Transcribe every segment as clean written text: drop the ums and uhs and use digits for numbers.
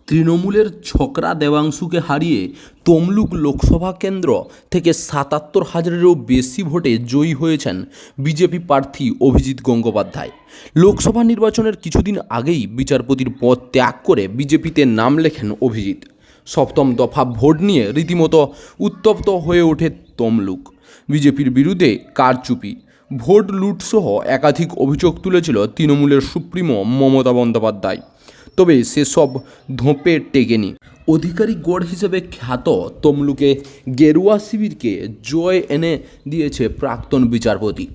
তৃণমূলের ছোকরা দেবাংশুকে হারিয়ে তমলুক লোকসভা কেন্দ্র থেকে ৭৭,০০০-এরও বেশি ভোটে জয়ী হয়েছেন বিজেপি প্রার্থী অভিজিৎ গঙ্গোপাধ্যায়। লোকসভা নির্বাচনের কিছুদিন আগেই বিচারপতির পদ ত্যাগ করে বিজেপিতে নাম লেখেন অভিজিৎ। সপ্তম দফা ভোট নিয়ে রীতিমতো উত্তপ্ত হয়ে ওঠে তমলুক। বিজেপির বিরুদ্ধে কারচুপি, ভোট লুটসহ একাধিক অভিযোগ তুলেছিল তৃণমূলের সুপ্রিমো মমতা বন্দ্যোপাধ্যায়। তবে সেসব ধোঁপে টেকেনি। অধিকারী গড় হিসেবে খ্যাত তমলুকে গেরুয়া শিবিরকে জয় এনে দিয়েছে প্রাক্তন বিচারপতি।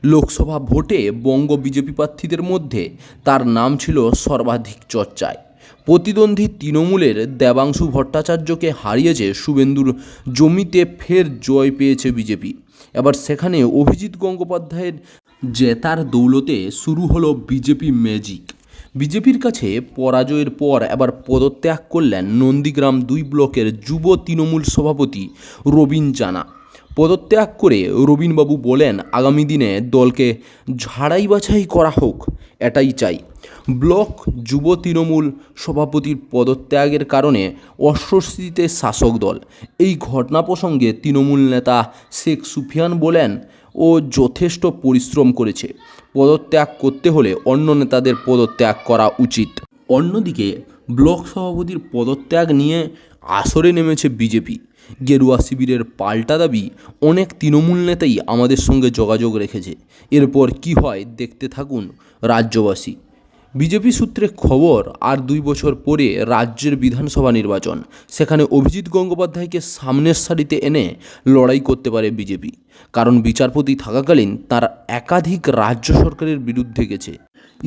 লোকসভা ভোটে বঙ্গ বিজেপি প্রার্থীদের মধ্যে তার নাম ছিল সর্বাধিক চর্চায়। প্রতিদ্বন্দ্বী তৃণমূলের দেবাংশু ভট্টাচার্যকে হারিয়েছে শুভেন্দুর জমিতে ফের জয় পেয়েছে বিজেপি। এবার সেখানে অভিজিৎ গঙ্গোপাধ্যায়ের জেতার দৌলতে শুরু হলো বিজেপি ম্যাজিক। বিজেপির কাছে পরাজয়ের পর এবার পদত্যাগ করলেন নন্দীগ্রাম ২ ব্লকের যুব তৃণমূল সভাপতি রবিন জানা। পদত্যাগ করে রবিনবাবু বলেন, আগামী দিনে দলকে ঝাড়াই বাছাই করা হোক, এটাই চাই। ব্লক যুব তৃণমূল সভাপতির পদত্যাগের কারণে অস্বস্তিতে শাসক দল। এই ঘটনা প্রসঙ্গে তৃণমূল নেতা শেখ সুফিয়ান বলেন, ও যথেষ্ট পরিশ্রম করেছে, পদত্যাগ করতে হলে অন্য নেতাদের পদত্যাগ করা উচিত। অন্যদিকে ব্লক সভাপতির পদত্যাগ নিয়ে আসরে নেমেছে বিজেপি। গেরুয়া শিবিরের পাল্টা দাবি, অনেক তৃণমূল নেতাই আমাদের সঙ্গে যোগাযোগ রেখেছে, এরপর কি হয় দেখতে থাকুন রাজ্যবাসী। বিজেপি সূত্রে খবর, আর ২ বছর পরে রাজ্যের বিধানসভা নির্বাচন। সেখানে অভিজিৎ গঙ্গোপাধ্যায়কে সামনের সারিতে এনে লড়াই করতে পারে বিজেপি। কারণ বিচারপতি থাকাকালীন তার একাধিক রাজ্য সরকারের বিরুদ্ধে গেছে।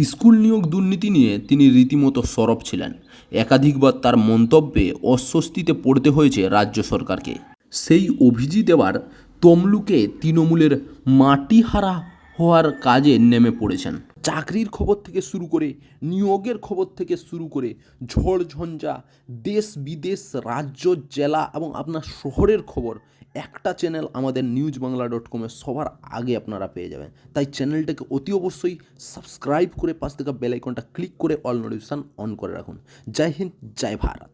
স্কুল নিয়োগ দুর্নীতি নিয়ে তিনি রীতিমতো সরব ছিলেন। একাধিকবার তার মন্তব্যে অস্বস্তিতে পড়তে হয়েছে রাজ্য সরকারকে। সেই অভিজিৎ এবার তমলুকে তৃণমূলের মাটিহারা হওয়ার কাজে নেমে পড়েছেন। চাকরির খবর থেকে শুরু করে নিয়োগের খবর থেকে শুরু করে ঝড়ঝঞ্ঝা, দেশ বিদেশ, রাজ্য, জেলা এবং আপনার শহরের খবর একটা চ্যানেল আমাদের newsbangla.com-এ সবার আগে আপনারা পেয়ে যাবেন। তাই চ্যানেলটাকে অতি অবশ্যই সাবস্ক্রাইব করে পাশ থেকে বেল আইকনটা ক্লিক করে অল নোটিফিকেশন অন করে রাখুন। জয় হিন্দ, জয় ভারত।